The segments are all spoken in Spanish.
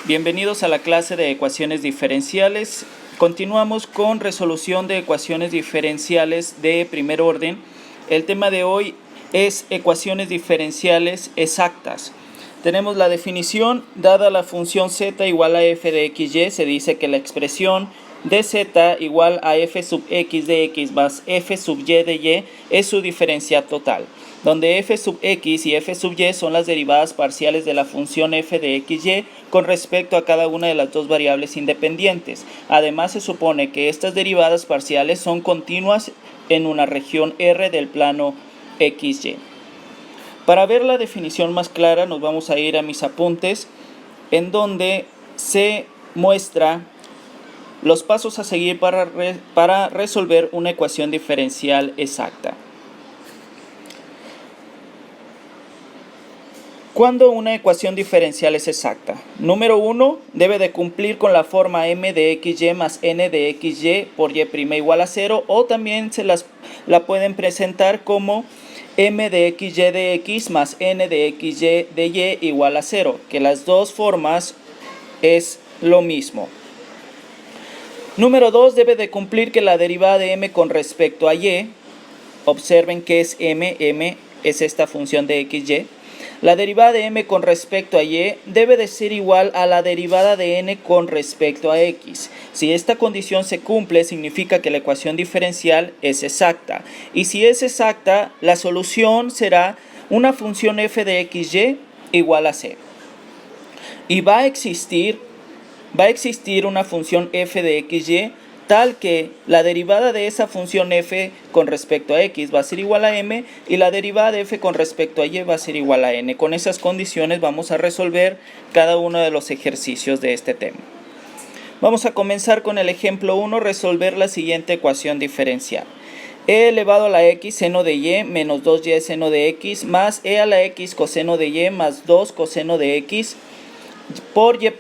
Bienvenidos a la clase de ecuaciones diferenciales. Continuamos con resolución de ecuaciones diferenciales de primer orden. El tema de hoy es ecuaciones diferenciales exactas. Tenemos la definición: dada la función z igual a f de xy, se dice que la expresión de z igual a f sub x de x más f sub y de y es su diferencial total, donde f sub x y f sub y son las derivadas parciales de la función f de xy con respecto a cada una de las dos variables independientes. Además, se supone que estas derivadas parciales son continuas en una región R del plano xy. Para ver la definición más clara, nos vamos a ir a mis apuntes, en donde se muestra los pasos a seguir para resolver una ecuación diferencial exacta. ¿Cuándo una ecuación diferencial es exacta? Número 1, debe de cumplir con la forma m de xy más n de xy por y' igual a 0, o también la pueden presentar como m de xy de x más n de xy de y igual a 0, que las dos formas es lo mismo. Número 2, debe de cumplir que la derivada de m con respecto a y, observen que es m es esta función de xy, la derivada de m con respecto a y debe de ser igual a la derivada de n con respecto a x. Si esta condición se cumple, significa que la ecuación diferencial es exacta. Y si es exacta, la solución será una función f de xy igual a 0. Y va a existir una función f de xy tal que la derivada de esa función f con respecto a x va a ser igual a m y la derivada de f con respecto a y va a ser igual a n. Con esas condiciones vamos a resolver cada uno de los ejercicios de este tema. Vamos a comenzar con el ejemplo 1, resolver la siguiente ecuación diferencial. E elevado a la x seno de y menos 2y seno de x más e a la x coseno de y más 2 coseno de x por y'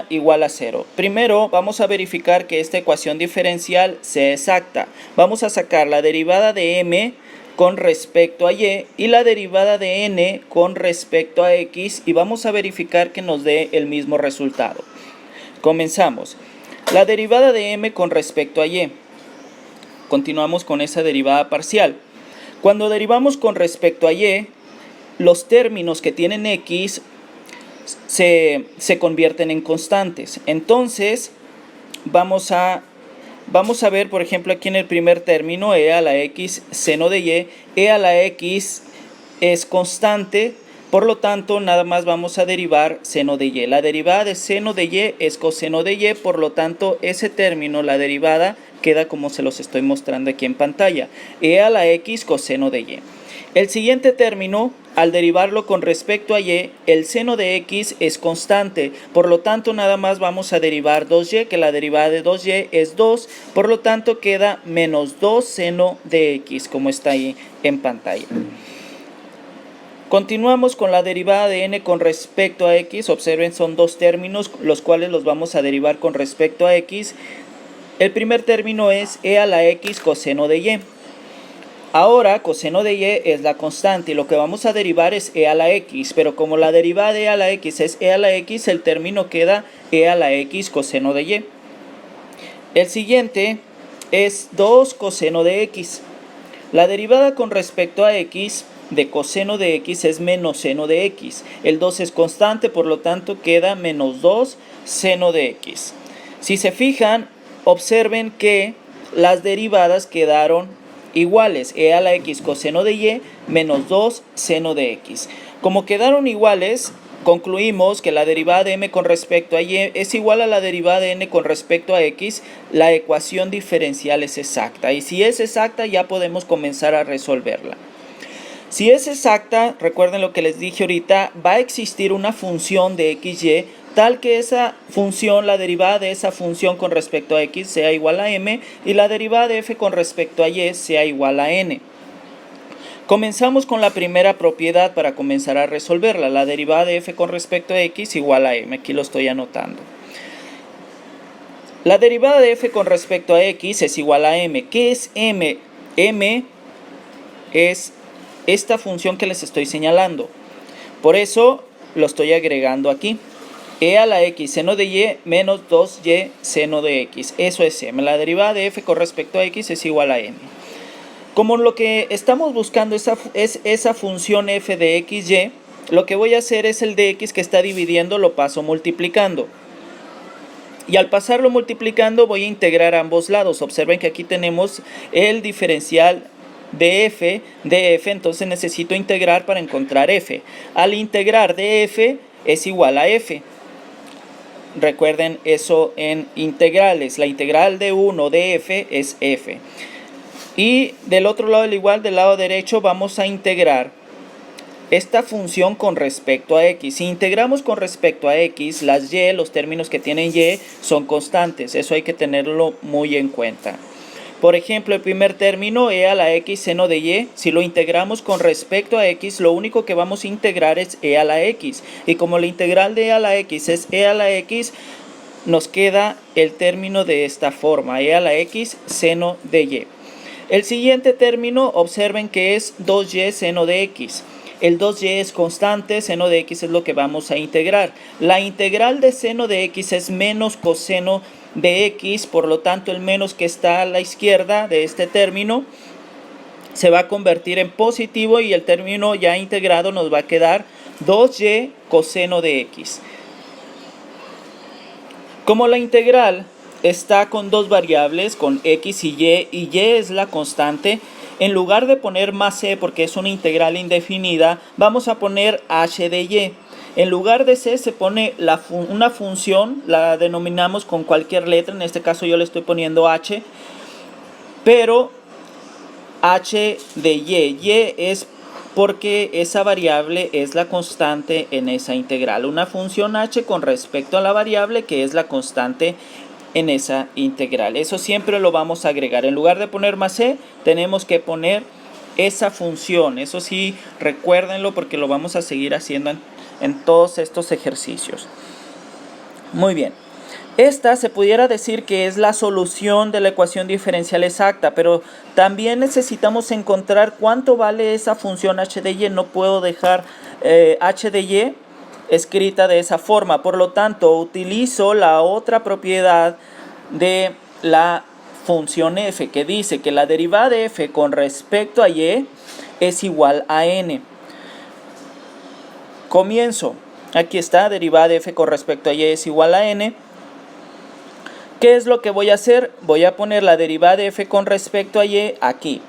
igual a 0. Primero vamos a verificar que esta ecuación diferencial sea exacta. Vamos a sacar la derivada de m con respecto a y la derivada de n con respecto a x y vamos a verificar que nos dé el mismo resultado. Comenzamos. La derivada de m con respecto a y. Continuamos con esa derivada parcial. Cuando derivamos con respecto a y, los términos que tienen x se convierten en constantes. Entonces vamos a ver, por ejemplo, aquí en el primer término, e a la x seno de y, e a la x es constante, por lo tanto nada más vamos a derivar seno de y. La derivada de seno de y es coseno de y, por lo tanto ese término, la derivada, queda como se los estoy mostrando aquí en pantalla, e a la x coseno de y. El siguiente término, al derivarlo con respecto a y, el seno de x es constante, por lo tanto nada más vamos a derivar 2y, que la derivada de 2y es 2, por lo tanto queda menos 2 seno de x, como está ahí en pantalla. Continuamos con la derivada de n con respecto a x. Observen, son dos términos, los cuales los vamos a derivar con respecto a x. El primer término es e a la x coseno de y. Ahora, coseno de y es la constante y lo que vamos a derivar es e a la x, pero como la derivada de e a la x es e a la x, el término queda e a la x coseno de y. El siguiente es 2 coseno de x. La derivada con respecto a x de coseno de x es menos seno de x. El 2 es constante, por lo tanto queda menos 2 seno de x. Si se fijan, observen que las derivadas quedaron iguales, e a la x coseno de y menos 2 seno de x. Como quedaron iguales, concluimos que la derivada de m con respecto a y es igual a la derivada de n con respecto a x. La ecuación diferencial es exacta, y si es exacta ya podemos comenzar a resolverla. Si es exacta, recuerden lo que les dije ahorita, va a existir una función de xy tal que esa función, la derivada de esa función con respecto a x sea igual a m y la derivada de f con respecto a y sea igual a n. Comenzamos con la primera propiedad para comenzar a resolverla. La derivada de f con respecto a x igual a m. Aquí lo estoy anotando. La derivada de f con respecto a x es igual a m. ¿Qué es m? M es esta función que les estoy señalando. Por eso lo estoy agregando aquí. e a la x seno de y menos 2y seno de x. Eso es m. La derivada de f con respecto a x es igual a m. Como lo que estamos buscando es esa función f de xy, lo que voy a hacer es el de x que está dividiendo lo paso multiplicando. Y al pasarlo multiplicando voy a integrar ambos lados. Observen que aquí tenemos el diferencial de f, entonces necesito integrar para encontrar f. Al integrar de f es igual a f. Recuerden eso en integrales. La integral de 1 de f es f. Y del otro lado, al igual, del lado derecho, vamos a integrar esta función con respecto a x. Si integramos con respecto a x, las y, los términos que tienen y, son constantes. Eso hay que tenerlo muy en cuenta. Por ejemplo, el primer término, e a la x seno de y, si lo integramos con respecto a x, lo único que vamos a integrar es e a la x. Y como la integral de e a la x es e a la x, nos queda el término de esta forma, e a la x seno de y. El siguiente término, observen que es 2y seno de x. El 2y es constante, seno de x es lo que vamos a integrar. La integral de seno de x es menos coseno de x, por lo tanto el menos que está a la izquierda de este término se va a convertir en positivo y el término ya integrado nos va a quedar 2y coseno de x. Como la integral está con dos variables, con x y y es la constante, en lugar de poner más c porque es una integral indefinida, vamos a poner h de y. En lugar de c se pone una función, la denominamos con cualquier letra, en este caso yo le estoy poniendo h, pero h de y es porque esa variable es la constante en esa integral. Una función h con respecto a la variable que es la constante en esa integral. Eso siempre lo vamos a agregar. En lugar de poner más c, tenemos que poner esa función. Eso sí, recuérdenlo porque lo vamos a seguir haciendo en todos estos ejercicios. Muy bien. Esta se pudiera decir que es la solución de la ecuación diferencial exacta, pero también necesitamos encontrar cuánto vale esa función h de y. No puedo dejar h de y escrita de esa forma, por lo tanto utilizo la otra propiedad de la función f que dice que la derivada de f con respecto a y es igual a n. Comienzo, aquí está, derivada de f con respecto a y es igual a n. ¿Qué es lo que voy a hacer? Voy a poner la derivada de f con respecto a y aquí.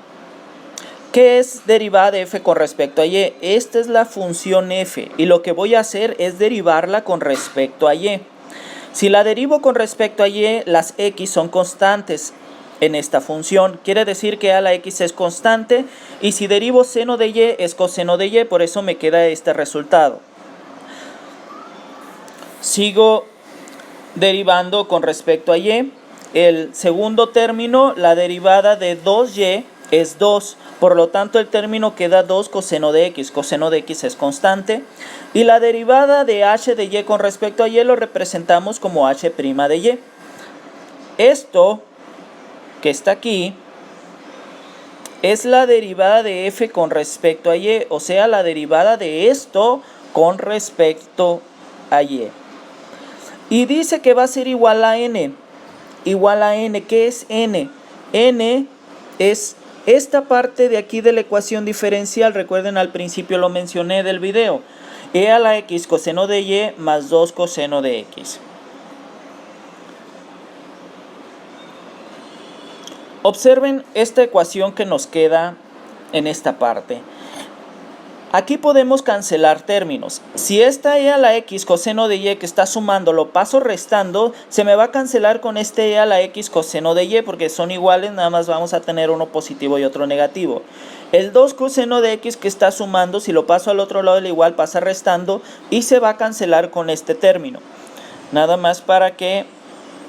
¿Qué es derivada de f con respecto a y? Esta es la función f y lo que voy a hacer es derivarla con respecto a y. Si la derivo con respecto a y, las x son constantes en esta función. Quiere decir que a la x es constante y si derivo seno de y es coseno de y, por eso me queda este resultado. Sigo derivando con respecto a y. El segundo término, la derivada de 2y es 2, por lo tanto el término queda 2 coseno de x es constante, y la derivada de h de y con respecto a y lo representamos como h' de y. Esto que está aquí es la derivada de f con respecto a y, o sea, la derivada de esto con respecto a y. Y dice que va a ser igual a n. Igual a n. ¿Qué es n? N es esta parte de aquí de la ecuación diferencial. Recuerden, al principio lo mencioné del video. E a la x coseno de y más 2 coseno de x. Observen esta ecuación que nos queda en esta parte. Aquí podemos cancelar términos. Si esta e a la x coseno de y que está sumando lo paso restando, se me va a cancelar con este e a la x coseno de y porque son iguales, nada más vamos a tener uno positivo y otro negativo. El 2 coseno de x que está sumando, si lo paso al otro lado del igual, pasa restando y se va a cancelar con este término. Nada más para que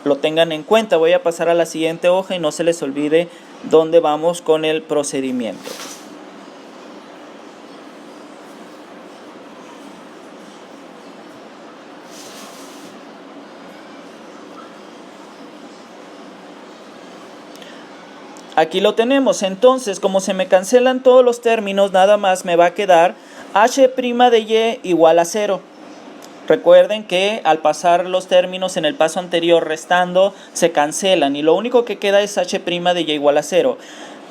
lo tengan en cuenta. Voy a pasar a la siguiente hoja y no se les olvide dónde vamos con el procedimiento. Aquí lo tenemos. Entonces, como se me cancelan todos los términos, nada más me va a quedar h' de y igual a 0. Recuerden que al pasar los términos en el paso anterior restando, se cancelan y lo único que queda es h' de y igual a 0.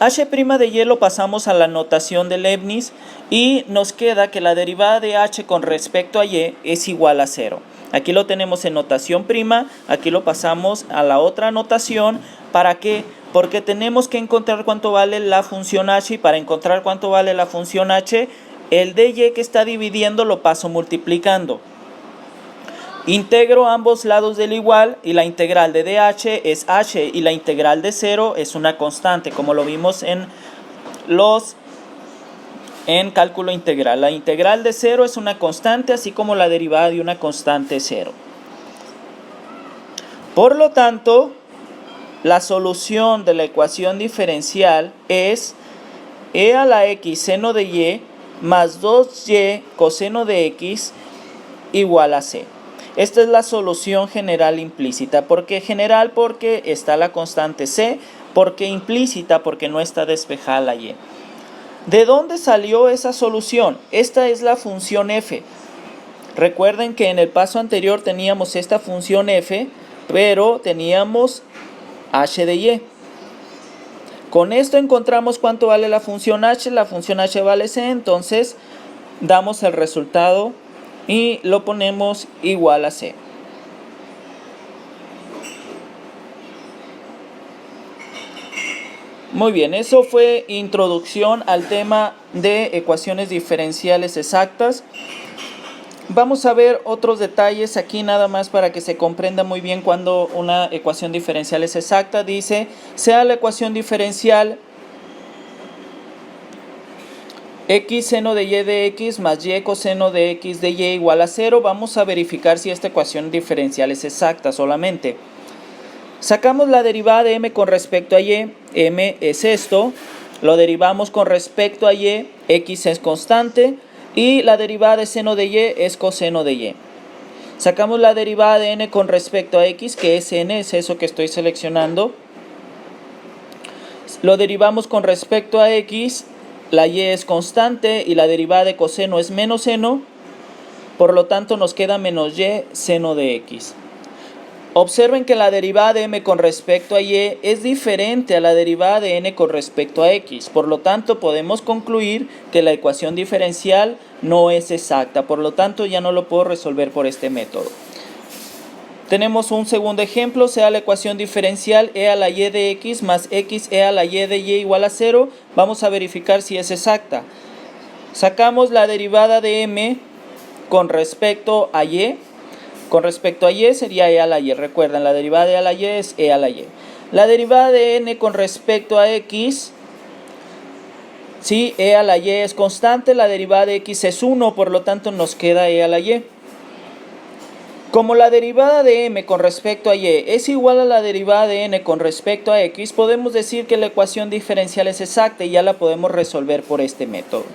H' de y lo pasamos a la notación de Leibniz y nos queda que la derivada de h con respecto a y es igual a 0. Aquí lo tenemos en notación prima, aquí lo pasamos a la otra notación. ¿Para qué? Porque tenemos que encontrar cuánto vale la función h y para encontrar cuánto vale la función h, el dy que está dividiendo lo paso multiplicando. Integro ambos lados del igual y la integral de dh es h y la integral de 0 es una constante, como lo vimos en cálculo integral. La integral de 0 es una constante, así como la derivada de una constante 0. Por lo tanto, la solución de la ecuación diferencial es e a la x seno de y más 2y coseno de x igual a c. Esta es la solución general implícita. ¿Por qué general? Porque está la constante c. ¿Por qué implícita? Porque no está despejada la y. ¿De dónde salió esa solución? Esta es la función f. Recuerden que en el paso anterior teníamos esta función f, pero teníamos h de y. Con esto encontramos cuánto vale la función h. La función h vale c, entonces damos el resultado y lo ponemos igual a c. Muy bien, eso fue introducción al tema de ecuaciones diferenciales exactas. Vamos a ver otros detalles aquí nada más para que se comprenda muy bien cuando una ecuación diferencial es exacta. Dice, sea la ecuación diferencial x seno de y de x más y coseno de x de y igual a 0. Vamos a verificar si esta ecuación diferencial es exacta solamente. Sacamos la derivada de m con respecto a y. M es esto. Lo derivamos con respecto a y. X es constante. Y la derivada de seno de y es coseno de y. Sacamos la derivada de n con respecto a x, que es n, es eso que estoy seleccionando. Lo derivamos con respecto a x. La y es constante y la derivada de coseno es menos seno. Por lo tanto nos queda menos y seno de x. Observen que la derivada de m con respecto a y es diferente a la derivada de n con respecto a x. Por lo tanto, podemos concluir que la ecuación diferencial no es exacta. Por lo tanto, ya no lo puedo resolver por este método. Tenemos un segundo ejemplo, sea la ecuación diferencial e a la y de x más x e a la y de y igual a 0. Vamos a verificar si es exacta. Sacamos la derivada de m con respecto a y. Con respecto a y sería e a la y. Recuerden, la derivada de e a la y es e a la y. La derivada de n con respecto a x, sí, e a la y es constante. La derivada de x es 1, por lo tanto nos queda e a la y. Como la derivada de m con respecto a y es igual a la derivada de n con respecto a x, podemos decir que la ecuación diferencial es exacta y ya la podemos resolver por este método.